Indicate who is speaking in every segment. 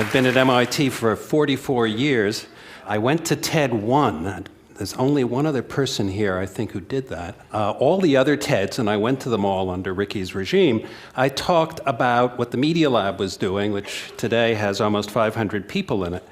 Speaker 1: I've been at MIT for 44 years. I went to TED 1. There's only one other person here, I think, who did that. All the other TEDs, and I went to them all under Ricky's regime, I talked about what the Media Lab was doing, which today has almost 500 people in it.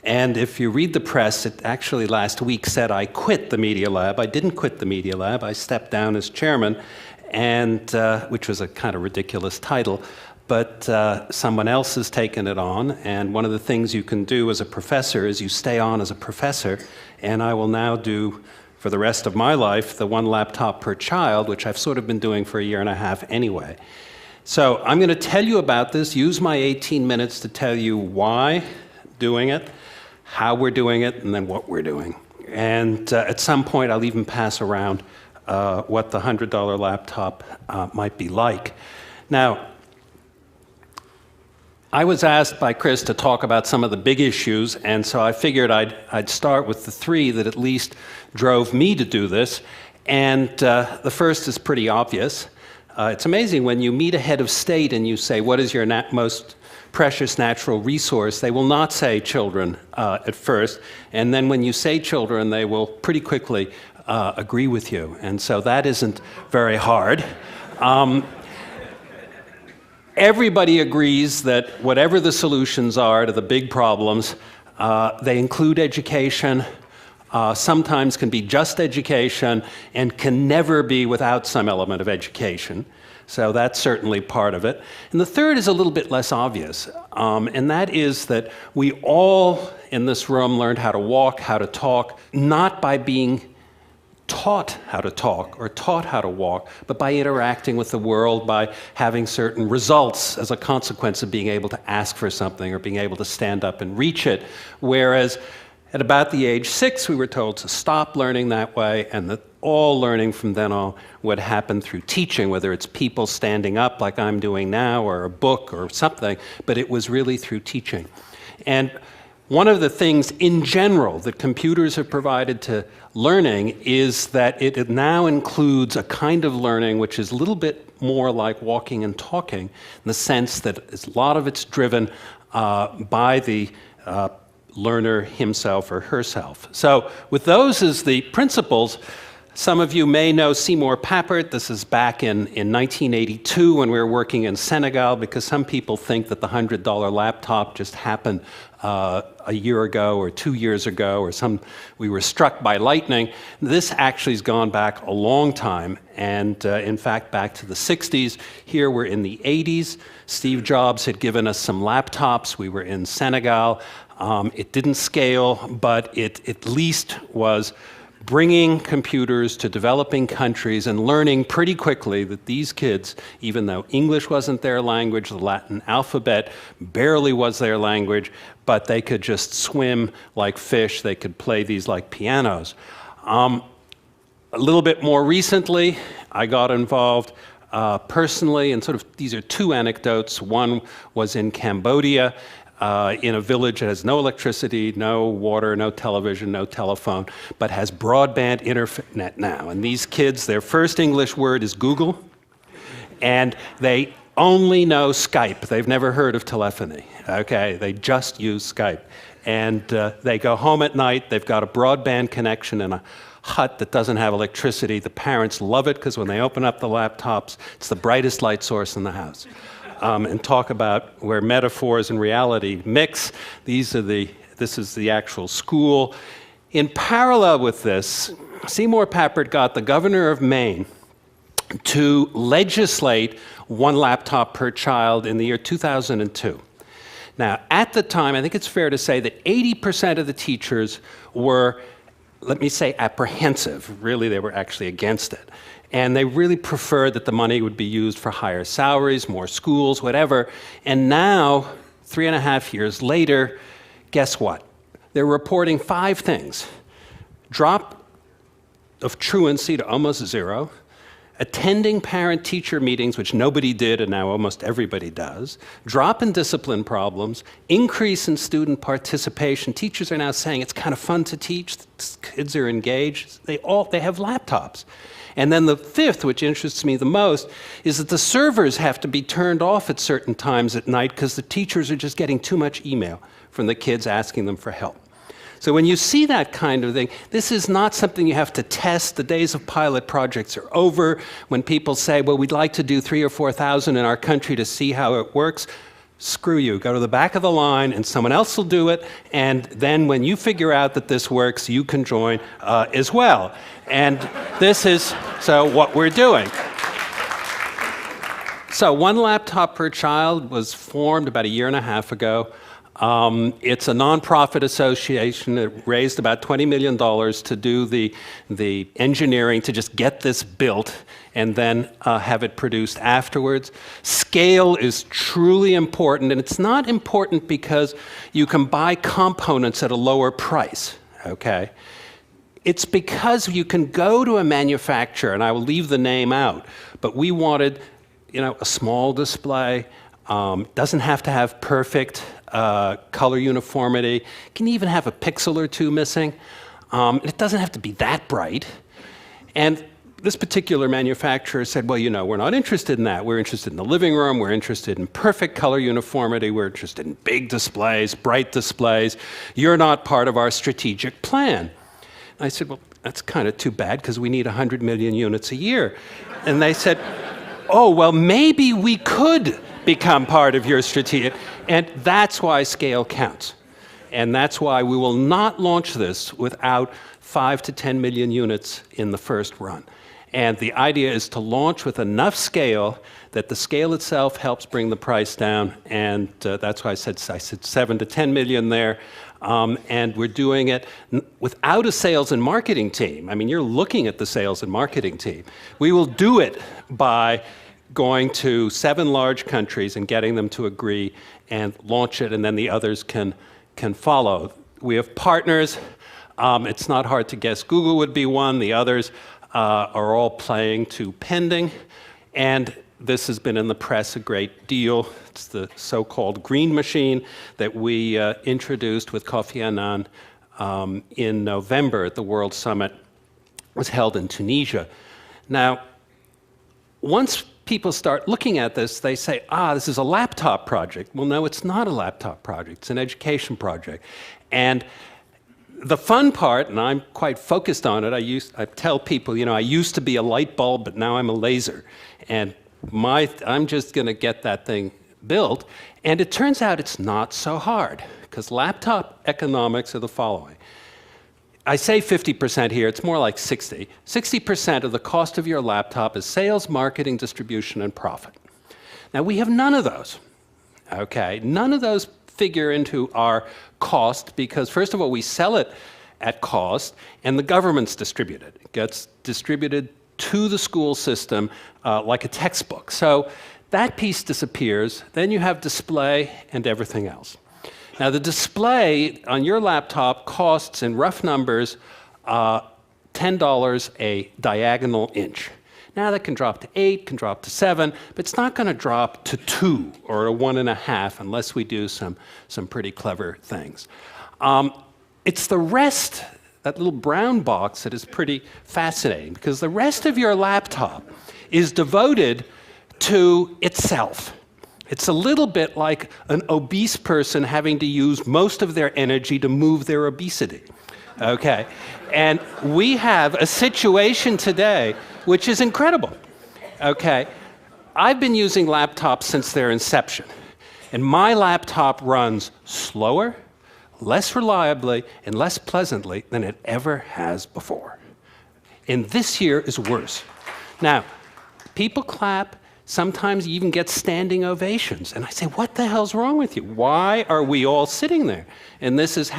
Speaker 1: And if you read the press, it actually last week said I quit the Media Lab. I didn't quit the Media Lab. I stepped down as chairman, and which was a kind of ridiculous title. But someone else has taken it on, and one of the things you can do as a professor is you stay on as a professor, and I will now do, for the rest of my life, the one laptop per child, which I've sort of been doing for a year and a half anyway. So I'm going to tell you about this, use my 18 minutes to tell you why doing it, how we're doing it, and then what we're doing. And at some point, I'll even pass around what the $100 laptop might be like. Now, I was asked by Chris to talk about some of the big issues, and so I figured I'd start with the three that at least drove me to do this. And the first is pretty obvious. It's amazing when you meet a head of state and you say, what is your most precious natural resource? They will not say children at first, and then when you say children, they will pretty quickly agree with you. And so that isn't very hard. Everybody agrees that whatever the solutions are to the big problems, they include education, sometimes can be just education, and can never be without some element of education. So that's certainly part of it. And the third is a little bit less obvious, and that is that we all in this room learned how to walk, how to talk, not by being taught how to talk or taught how to walk, but by interacting with the world, by having certain results as a consequence of being able to ask for something or being able to stand up and reach it. Whereas at about the age 6, we were told to stop learning that way, and that all learning from then on would happen through teaching, whether it's people standing up like I'm doing now, or a book or something, but it was really through teaching. And one of the things in general that computers have provided to learning is that it now includes a kind of learning which is a little bit more like walking and talking, in the sense that a lot of it's driven by the learner himself or herself. So with those as the principles, some of you may know Seymour Papert. This is back in 1982 when we were working in Senegal, because some people think that the $100 laptop just happened a year ago or 2 years ago, or we were struck by lightning. This actually has gone back a long time, and in fact back to the 60s. Here we're in the 80s. Steve Jobs had given us some laptops. We were in Senegal. It didn't scale, but it at least was bringing computers to developing countries and learning pretty quickly that these kids, even though English wasn't their language, the Latin alphabet barely was their language, but they could just swim like fish, they could play these like pianos. A little bit more recently, I got involved personally, and sort of these are two anecdotes. One was in Cambodia, in a village that has no electricity, no water, no television, no telephone, but has broadband internet now. And these kids, their first English word is Google, and they only know Skype. They've never heard of telephony, okay? They just use Skype. And they go home at night, they've got a broadband connection in a hut that doesn't have electricity. The parents love it because when they open up the laptops, it's the brightest light source in the house. And talk about where metaphors and reality mix. This is the actual school. In parallel with this, Seymour Papert got the governor of Maine to legislate one laptop per child in the year 2002. Now, at the time, I think it's fair to say that 80% of the teachers were, let me say, apprehensive. Really, they were actually against it. And they really preferred that the money would be used for higher salaries, more schools, whatever. And now, 3.5 years later, guess what? They're reporting 5 things. Drop of truancy to almost zero, attending parent-teacher meetings, which nobody did and now almost everybody does, drop in discipline problems, increase in student participation. Teachers are now saying it's kind of fun to teach, kids are engaged, they have laptops. And then the fifth, which interests me the most, is that the servers have to be turned off at certain times at night because the teachers are just getting too much email from the kids asking them for help. So when you see that kind of thing, this is not something you have to test. The days of pilot projects are over. When people say, well, we'd like to do 3,000 or 4,000 in our country to see how it works, screw you. Go to the back of the line and someone else will do it. And then when you figure out that this works, you can join as well. And this is what we're doing. So one laptop per child was formed about 1.5 years ago. It's a nonprofit association. It raised about $20 million to do the engineering to just get this built and then have it produced afterwards. Scale is truly important, and it's not important because you can buy components at a lower price, okay? It's because you can go to a manufacturer, and I will leave the name out, but we wanted, a small display, doesn't have to have perfect color uniformity. It can even have a pixel or two missing. It doesn't have to be that bright. And this particular manufacturer said, well, we're not interested in that. We're interested in the living room. We're interested in perfect color uniformity. We're interested in big displays, bright displays. You're not part of our strategic plan. And I said, well, that's kind of too bad because we need 100 million units a year. And they said, oh, well, maybe we could become part of your strategic. And that's why scale counts. And that's why we will not launch this without 5 to 10 million units in the first run. And the idea is to launch with enough scale that the scale itself helps bring the price down. And that's why I said 7 to 10 million there. And we're doing it without a sales and marketing team. I mean, you're looking at the sales and marketing team. We will do it by going to 7 large countries and getting them to agree and launch it, and then the others can follow. We have partners. It's not hard to guess. Google would be one. The others are all playing to pending. And this has been in the press a great deal. It's the so-called green machine that we introduced with Kofi Annan in November at the World Summit. It was held in Tunisia. Now, once people start looking at this, they say, this is a laptop project. Well, no, it's not a laptop project. It's an education project. And the fun part, and I'm quite focused on it, I tell people, I used to be a light bulb, but now I'm a laser. And I'm just going to get that thing built. And it turns out it's not so hard, because laptop economics are the following. I say 50% here, it's more like 60. 60% of the cost of your laptop is sales, marketing, distribution, and profit. Now, we have none of those, okay? None of those figure into our cost because, first of all, we sell it at cost, and the government's distribute it. It gets distributed to the school system like a textbook. So that piece disappears. Then you have display and everything else. Now, the display on your laptop costs, in rough numbers, $10 a diagonal inch. Now, that can drop to 8, can drop to 7, but it's not going to drop to 2 or a 1.5 unless we do some pretty clever things. It's the rest, that little brown box, that is pretty fascinating, because the rest of your laptop is devoted to itself. It's a little bit like an obese person having to use most of their energy to move their obesity, okay? And we have a situation today which is incredible, okay? I've been using laptops since their inception, and my laptop runs slower, less reliably, and less pleasantly than it ever has before. And this year is worse. Now, people clap. Sometimes you even get standing ovations. And I say, what the hell's wrong with you? Why are we all sitting there? And this is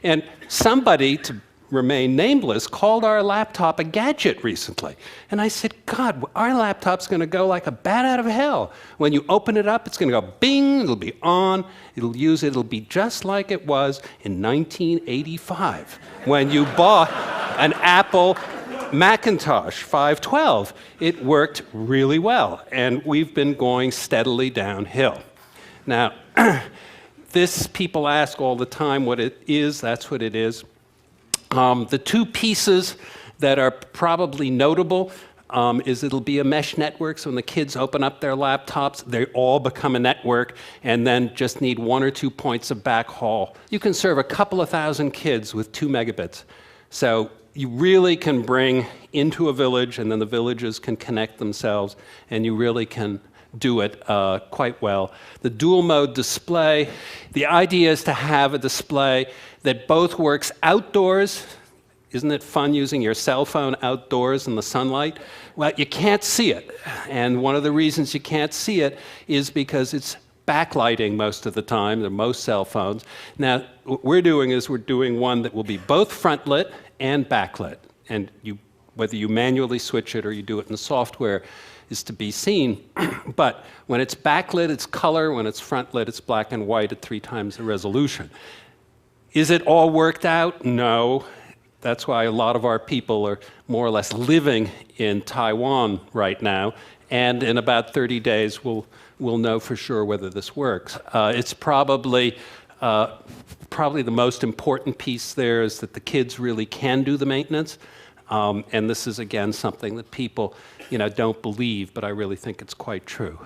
Speaker 1: and somebody, to remain nameless, called our laptop a gadget recently. And I said, God, our laptop's going to go like a bat out of hell. When you open it up, it's going to go bing, it'll be on, it'll be just like it was in 1985 when you bought an Apple Macintosh 512. It worked really well, and we've been going steadily downhill. Now, people ask all the time what it is. That's what it is. The two pieces that are probably notable, is it'll be a mesh network, so when the kids open up their laptops, they all become a network and then just need 1 or 2 points of backhaul. You can serve a couple of thousand kids with 2 megabits. So you really can bring into a village, and then the villages can connect themselves, and you really can do it quite well. The dual mode display, the idea is to have a display that both works outdoors. Isn't it fun using your cell phone outdoors in the sunlight? Well, you can't see it. And one of the reasons you can't see it is because it's backlighting most of the time, than most cell phones. Now, what we're doing is we're doing one that will be both front lit and backlit. And whether you manually switch it or you do it in software is to be seen. But when it's backlit, it's color. When it's front lit, it's black and white at 3 times the resolution. Is it all worked out? No. That's why a lot of our people are more or less living in Taiwan right now, and in about 30 days we'll know for sure whether this works. It's probably the most important piece there is that the kids really can do the maintenance, and this is again something that people don't believe, but I really think it's quite true.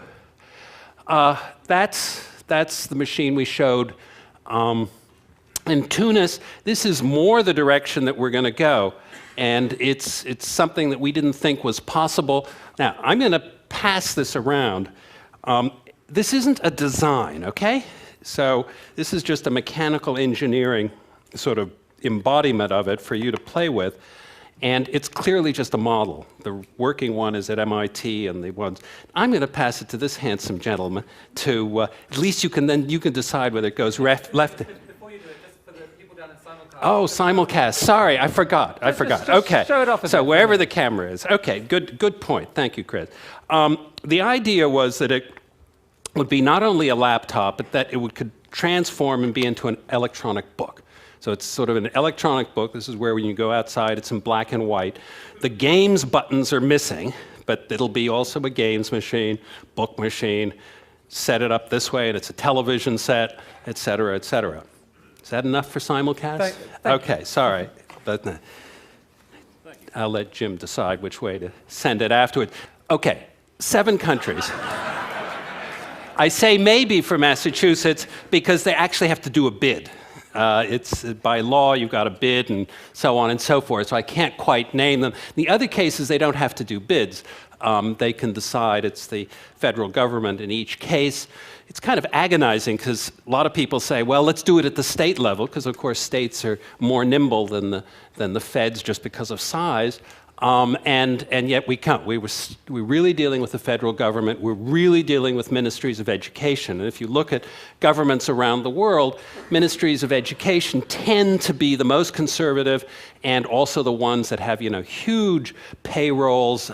Speaker 1: That's the machine we showed. In Tunis, this is more the direction that we're going to go, and it's something that we didn't think was possible. Now, I'm going to pass this around. This isn't a design, okay? So this is just a mechanical engineering sort of embodiment of it for you to play with, and it's clearly just a model. The working one is at MIT, and the ones. I'm going to pass it to this handsome gentleman to, at least you can decide whether it goes left. Oh, simulcast. Sorry, I forgot. Just okay.
Speaker 2: Show it off.
Speaker 1: So wherever the camera is. Okay, good point. Thank you, Chris. The idea was that it would be not only a laptop, but that it could transform and be into an electronic book. So it's sort of an electronic book. This is where when you go outside, it's in black and white. The games buttons are missing, but it'll be also a games machine, book machine. Set it up this way, and it's a television set, et cetera, et cetera. Is that enough for simulcast? Okay, sorry. But I'll let Jim decide which way to send it afterward. Okay, 7 countries. I say maybe for Massachusetts because they actually have to do a bid. It's by law, you've got to bid and so on and so forth, so I can't quite name them. In the other cases, they don't have to do bids. They can decide. It's the federal government in each case. It's kind of agonizing because a lot of people say, well, let's do it at the state level, because of course states are more nimble than the feds just because of size. And yet we can't. We're really dealing with the federal government. We're really dealing with ministries of education. And if you look at governments around the world, ministries of education tend to be the most conservative and also the ones that have, huge payrolls.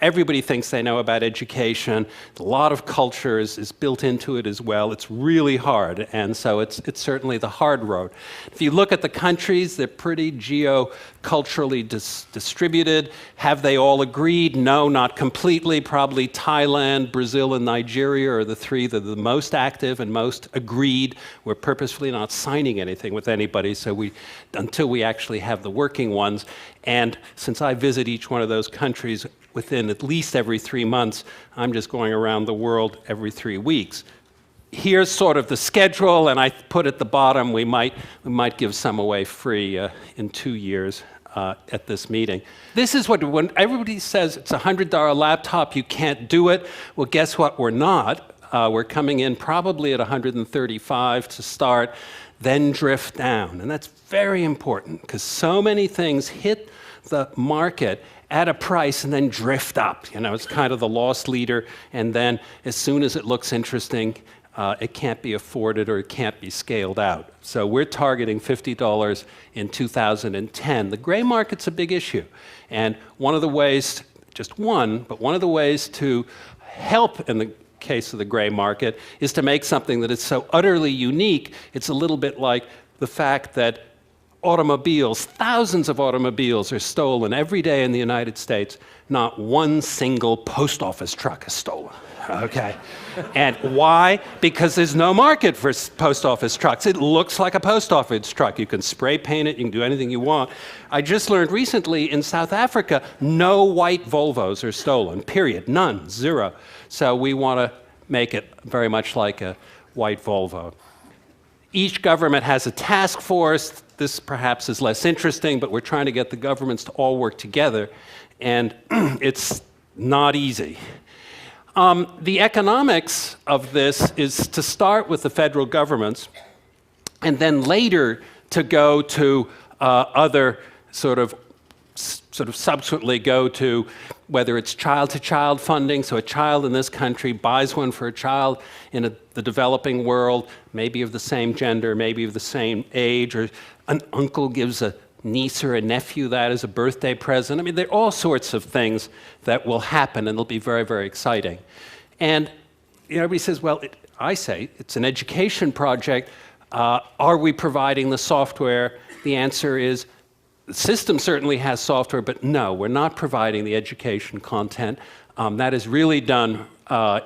Speaker 1: Everybody thinks they know about education. A lot of culture is built into it as well. It's really hard, and so it's certainly the hard road. If you look at the countries, they're pretty geo-culturally distributed. Have they all agreed? No, not completely. Probably Thailand, Brazil, and Nigeria are the 3 that are the most active and most agreed. We're purposefully not signing anything with anybody, so until we actually have the working ones. And since I visit each one of those countries within at least every 3 months, I'm just going around the world every 3 weeks. Here's sort of the schedule, and I put at the bottom, we might give some away free in 2 years at this meeting. This is when everybody says it's a $100 laptop, you can't do it. Well, guess what? We're not. We're coming in probably at $135 to start, then drift down. And that's very important because so many things hit the market at a price and then drift up. It's kind of the lost leader, and then as soon as it looks interesting, it can't be afforded or it can't be scaled out. So we're targeting $50 in 2010. The gray market's a big issue, and one of the ways, just one, but one of the ways to help in the case of the gray market is to make something that is so utterly unique, it's a little bit like the fact that automobiles, thousands of automobiles are stolen every day in the United States. Not one single post office truck is stolen, okay? And why? Because there's no market for post office trucks. It looks like a post office truck. You can spray paint it, you can do anything you want. I just learned recently in South Africa, no white Volvos are stolen, period, none, zero. So we want to make it very much like a white Volvo. Each government has a task force. This perhaps is less interesting, but we're trying to get the governments to all work together, and it's not easy. The economics of this is to start with the federal governments, and then later to go to other sort of subsequently go to whether it's child-to-child funding, so a child in this country buys one for a child in the developing world, maybe of the same gender, maybe of the same age, or an uncle gives a niece or a nephew that as a birthday present. I mean, there are all sorts of things that will happen, and they'll be very, very exciting. And everybody says, well, I say, it's an education project. Are we providing the software? The answer is, the system certainly has software, but no, we're not providing the education content. That is really done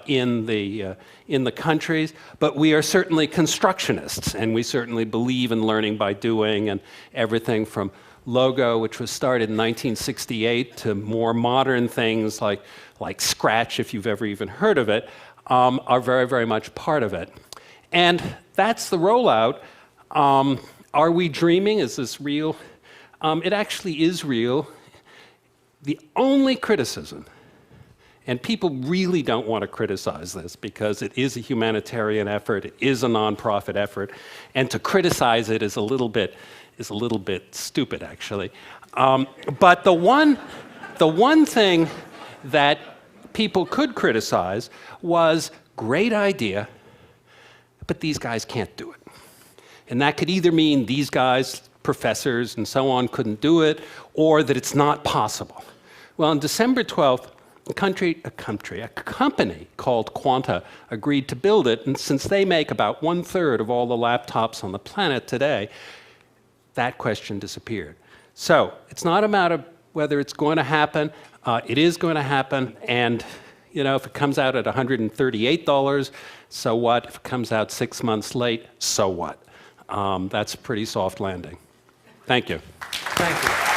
Speaker 1: in the countries, but we are certainly constructionists, and we certainly believe in learning by doing, and everything from Logo, which was started in 1968, to more modern things like Scratch, if you've ever even heard of it, are very, very much part of it. And that's the rollout. Are we dreaming? Is this real? It actually is real. The only criticism, and people really don't want to criticize this because it is a humanitarian effort, it is a nonprofit effort, and to criticize it is a little bit stupid, actually. But the one thing that people could criticize was, great idea, but these guys can't do it. And that could either mean these guys, professors and so on, couldn't do it, or that it's not possible. Well, on December 12th, a company called Quanta agreed to build it, and since they make about 1/3 of all the laptops on the planet today, that question disappeared. So it's not a matter of whether it's going to happen. It is going to happen, and if it comes out at $138, so what? If it comes out 6 months late, so what? That's a pretty soft landing. Thank you.
Speaker 2: Thank you.